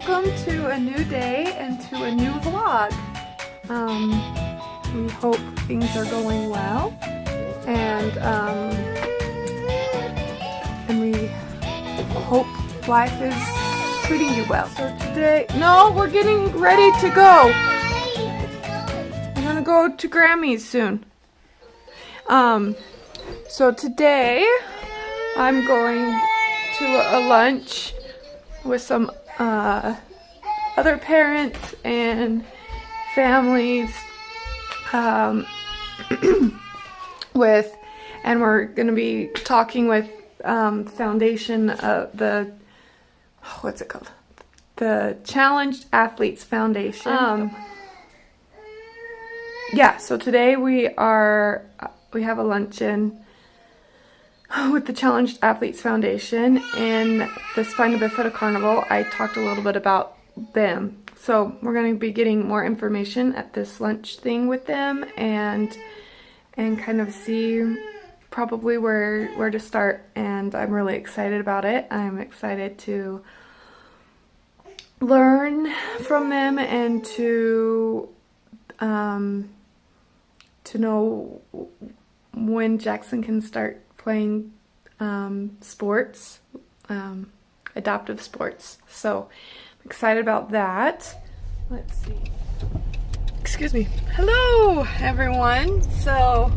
welcome to a new day and to a new vlog. We hope things are going well, and we hope life is treating you well. So today, no, we're getting ready to go. We're gonna go to Grammy's soon. So today I'm going to a lunch with some other parents and families, and we're going to be talking with foundation of what's it called? The Challenged Athletes Foundation. Yeah, so today we have a luncheon with the Challenged Athletes Foundation and the Spina Bifida Carnival. I talked a little bit about them. So we're going to be getting more information at this lunch thing with them and kind of see probably where to start, and I'm really excited about it. I'm excited to learn from them and to know when Jackson can start playing sports, adaptive sports. So I'm excited about that. Let's see. Excuse me. Hello, everyone. So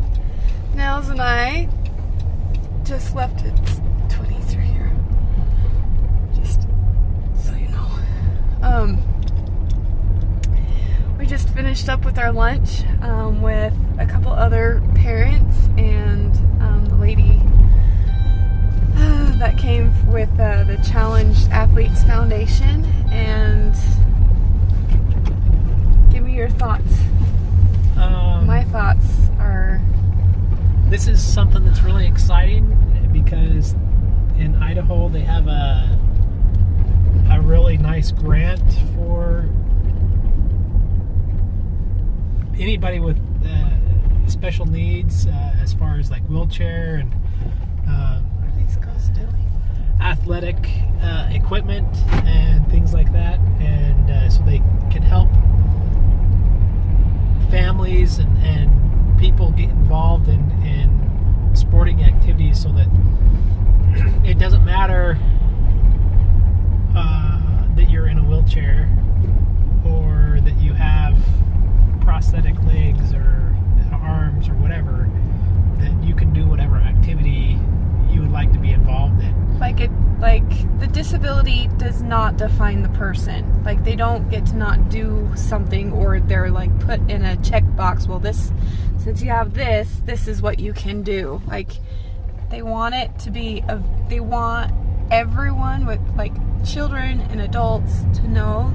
Nels and I just left at 23 here. Just so you know. We just finished up with our lunch with a couple other parents and the lady that came with the Challenged Athletes Foundation. And give me your thoughts. My thoughts are... This is something that's really exciting because in Idaho they have a really nice grant for anybody with special needs, as far as like wheelchair and What are these girls doing? athletic equipment and things like that, and so they can help families and people get involved in sporting activities, so that it doesn't matter that you're in a wheelchair or that you have prosthetic legs or arms or whatever, that you can do whatever activity you would like to be involved in. Like the disability does not define the person. Like they don't get to not do something, or they're like put in a checkbox. Well, since you have this is what you can do. Like they want it to be they want everyone, with like children and adults, to know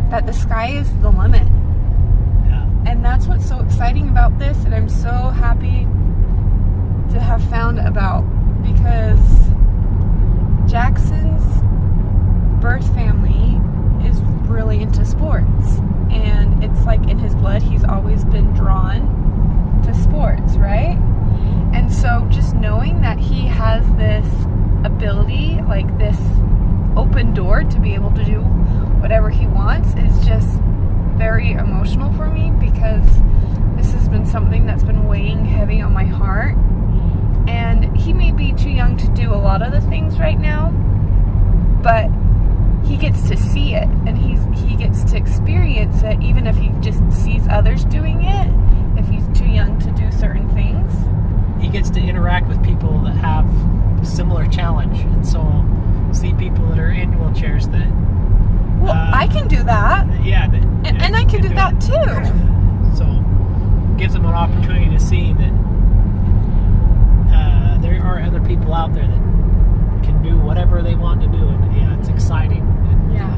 that the sky is the limit. Yeah. And that's what's so exciting about this, and I'm so happy to have found about, because Jackson's birth family is really into sports, and it's like in his blood. He's always been drawn to sports, right? And so just knowing that he has this ability, like this open door to be able to do whatever he wants, is just very emotional for me, because this has been something that's been weighing heavy on my heart. And he may be too young to do a lot of the things right now, but he gets to see it, and he gets to experience it, even if he just sees others doing it, if he's too young to do certain things. He gets to interact with people that have a similar challenge, and so see people that are in wheelchairs that... Well, I can do that. Yeah. And I can do that too. So, gives them an opportunity to see that there are other people out there that can do whatever they want to do, and yeah, it's exciting. And, Yeah.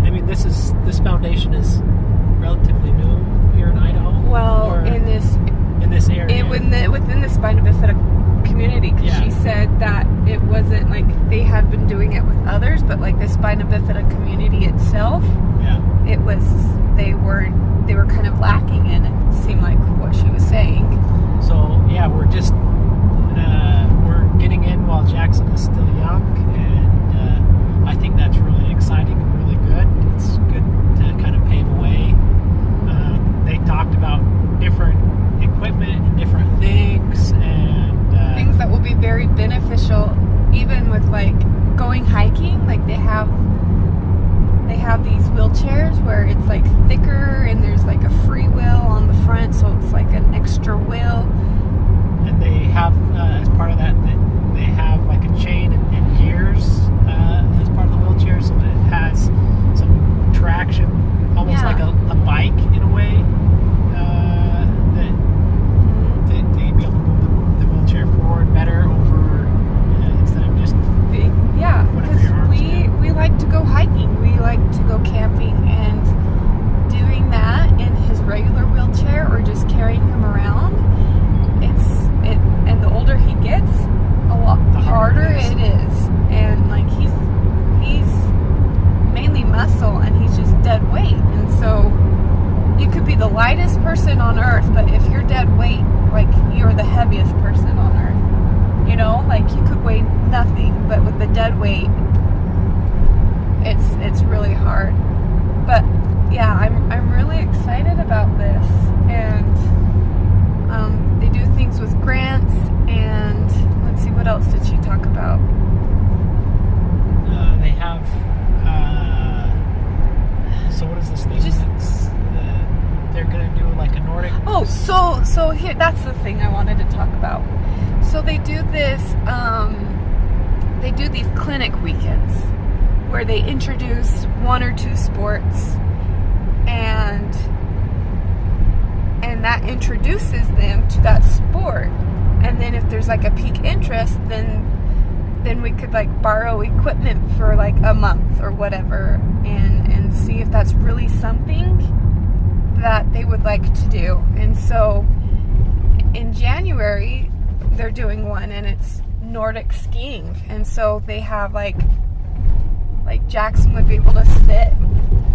I mean, this foundation is relatively new here in Idaho. Well, or in this area. within the Spina Bifida community, because Yeah. she said that it wasn't like they had been doing it with others, but like the Spina Bifida community itself, Yeah. it was they were kind of lacking in it. Seemed like what she was saying. So yeah, we're just we're getting in while Jackson is still young, and I think that's really exciting and really good. with like going hiking. Like they have these wheelchairs where it's like thicker and there's like a free wheel on the front, so it's like an extra wheel. And they have, as part of that, they have like a chain and gears as part of the wheelchair, so that it has some traction, almost like a bike in a way. That they'd be able to move the wheelchair forward better over instead of just whatever your arms do. We like to go hiking, we like to go camping, and doing that in his regular wheelchair or just carrying him around, and the older he gets, a lot harder it is. And like he's mainly muscle and he's just dead weight, and so you could be the lightest person on earth, but if you're dead weight, like you're the heaviest person on earth, you know, like you could weigh nothing, but with the dead weight it's really hard. But yeah, I'm really excited about this. And they do things with grants, and let's see, what else did she talk about? They have so what is this thing they're gonna do, like a Nordic? Oh, so here, that's the thing I wanted to talk about. So they do this these clinic weekends where they introduce one or two sports, and that introduces them to that sport. And then if there's like a peak interest, then we could like borrow equipment for like a month or whatever, and see if that's really something that they would like to do. And so in January they're doing one, and it's Nordic skiing. And so they have like Jackson would be able to sit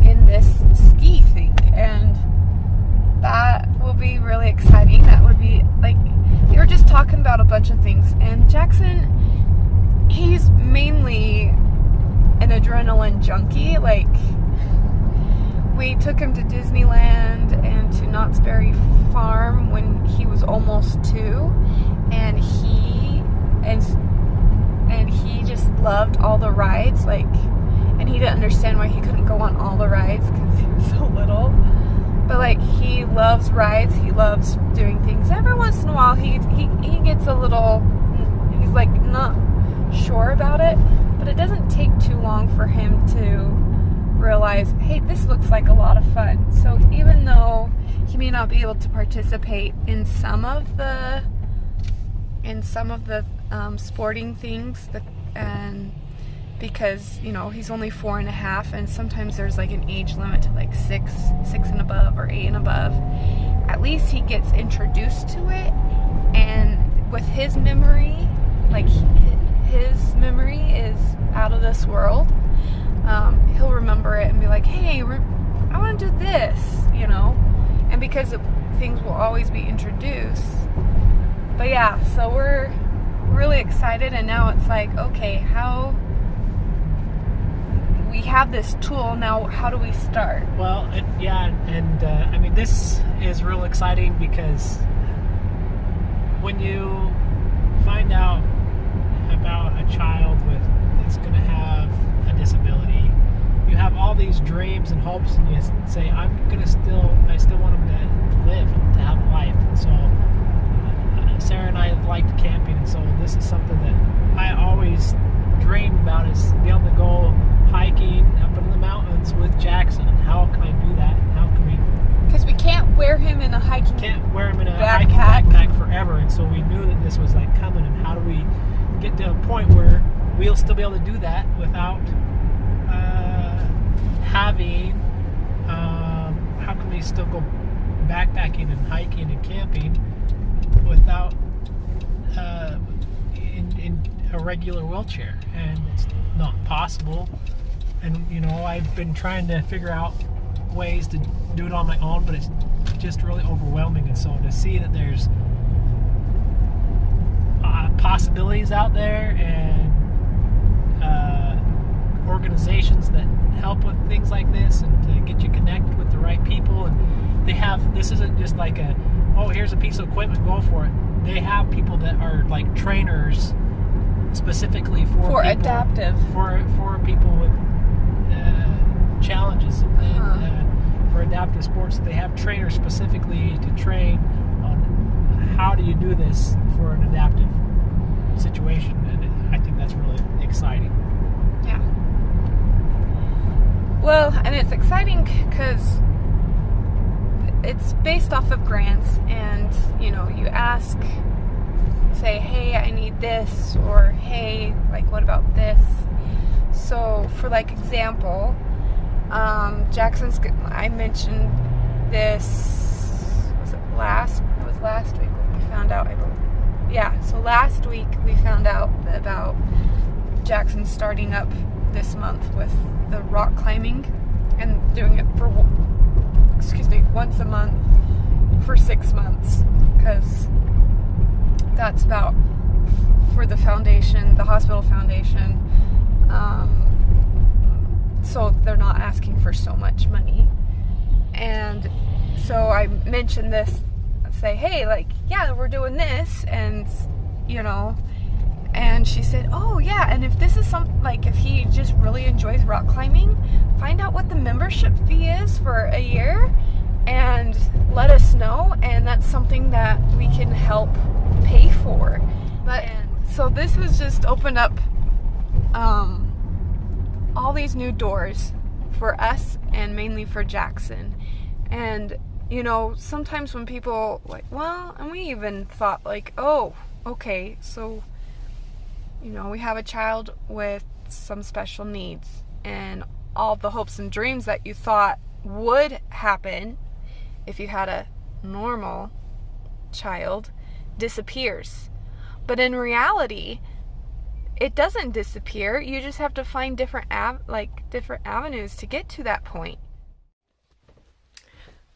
in this ski thing, and that will be really exciting. That would be like, they were just talking about a bunch of things, and Jackson, he's mainly an adrenaline junkie. Like, we took him to Disneyland and to Knott's Berry Farm when he was almost 2, and he just loved all the rides, like, and he didn't understand why he couldn't go on all the rides because he was so little. But like, he loves rides, he loves doing things. Every once in a while he gets a little, he's like not sure about it, but it doesn't take too long for him to realize, hey, this looks like a lot of fun. So even though he may not be able to participate in some of the sporting things, and because, you know, he's only 4.5, and sometimes there's like an age limit to like 6 and above, or 8 and above, at least he gets introduced to it. And with his memory, like his memory is out of this world. He'll remember it and be like, hey, I want to do this, you know, and because things will always be introduced. But yeah, so we're really excited, and now it's like, okay, how we have this tool now, how do we start? Well, I mean, this is real exciting, because when you find out about a child that's going to have a disability, you have all these dreams and hopes, and you say, I still want them to live and to have a life. And so Sarah and I have liked camping, and so this is something that I always dream about, is be able to go hiking up in the mountains with Jackson. And how can I do that? And how can we? Because we can't wear him in a hiking backpack forever, and so we knew that this was like coming. And how do we get to a point where we'll still be able to do that without having? How can we still go backpacking and hiking and camping without in a regular wheelchair? And it's not possible. And you know, I've been trying to figure out ways to do it on my own, but it's just really overwhelming. And so to see that there's possibilities out there, and organizations that help with things like this, and to get you connected with the right people. And they have, this isn't just like here's a piece of equipment, go for it. They have people that are like trainers specifically for people, adaptive. For people with challenges and for adaptive sports. They have trainers specifically to train on how do you do this for an adaptive situation, and I think that's really exciting. Yeah. Well, and it's exciting because it's based off of grants, and you know, you ask, say, hey, I need this, or hey, like, what about this? So for like example, Jackson's, I mentioned this, was it last week when we found out, I believe. Yeah, so last week we found out about Jackson starting up this month with the rock climbing and doing it for, once a month for 6 months, because that's about for the foundation, the hospital foundation. So they're not asking for so much money. And so I mentioned this, say, hey, like, yeah, we're doing this, and you know, and she said, oh yeah, and if this is like, if he just really enjoys rock climbing, find out what the membership fee is for a year and let us know, and that's something that we can help pay for. But so this has just opened up all these new doors for us, and mainly for Jackson. And you know, sometimes when people like, well, and we even thought like, oh, okay, so you know, we have a child with some special needs, and all the hopes and dreams that you thought would happen if you had a normal child disappears. But in reality, it doesn't disappear. You just have to find different avenues to get to that point.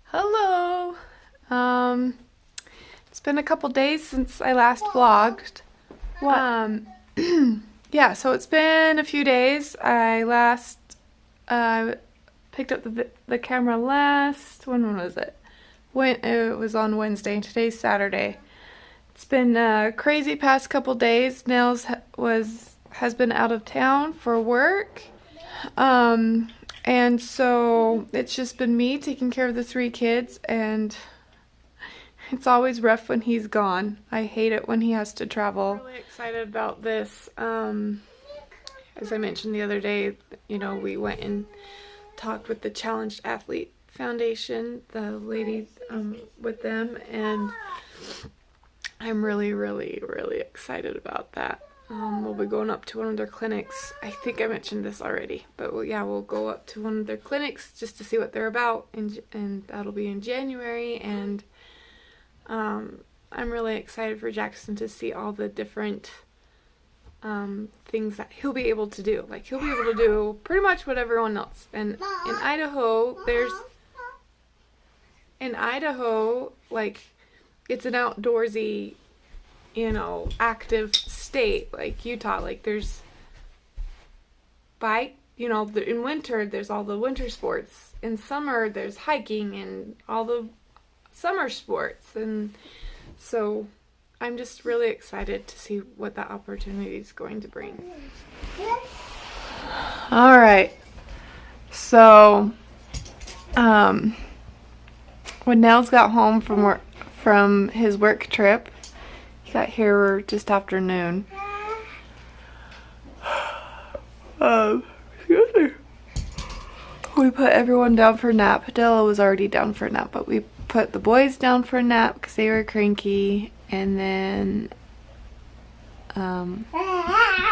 Hello. It's been a couple days since I last vlogged. Yeah, so it's been a few days. I last picked up the camera last, when was it? It was on Wednesday, and today's Saturday. It's been a crazy past couple days. Nels has been out of town for work. And so it's just been me taking care of the 3 kids, and it's always rough when he's gone. I hate it when he has to travel. I'm really excited about this. As I mentioned the other day, you know, we went and talked with the Challenged Athlete Foundation, the ladies with them, and I'm really, really, really excited about that. We'll be going up to one of their clinics. I think I mentioned this already, but we'll go up to one of their clinics just to see what they're about, and that'll be in January. And I'm really excited for Jackson to see all the different things that he'll be able to do. Like, he'll be able to do pretty much what everyone else. And in Idaho, like, it's an outdoorsy, you know, active state, like Utah. Like, there's bike, you know, in winter there's all the winter sports. In summer there's hiking and all the summer sports. And so I'm just really excited to see what that opportunity is going to bring. All right. So when Nels got home from his work trip, he got here just after noon. Excuse me. We put everyone down for a nap. Della was already down for a nap, but we put the boys down for a nap because they were cranky, and then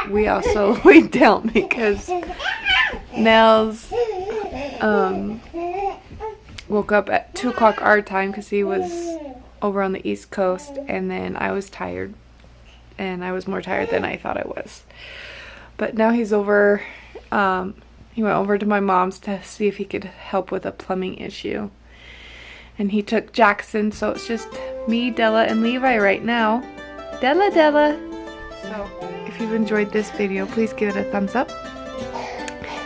we also laid down because Nels woke up at 2 o'clock our time because he was over on the East Coast, and then I was tired, and I was more tired than I thought I was. But now he's over, he went over to my mom's to see if he could help with a plumbing issue. And he took Jackson, so it's just me, Della, and Levi right now. Della. So if you've enjoyed this video, please give it a thumbs up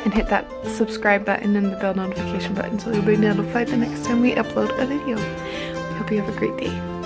and hit that subscribe button and the bell notification button so you'll be notified the next time we upload a video. We hope you have a great day.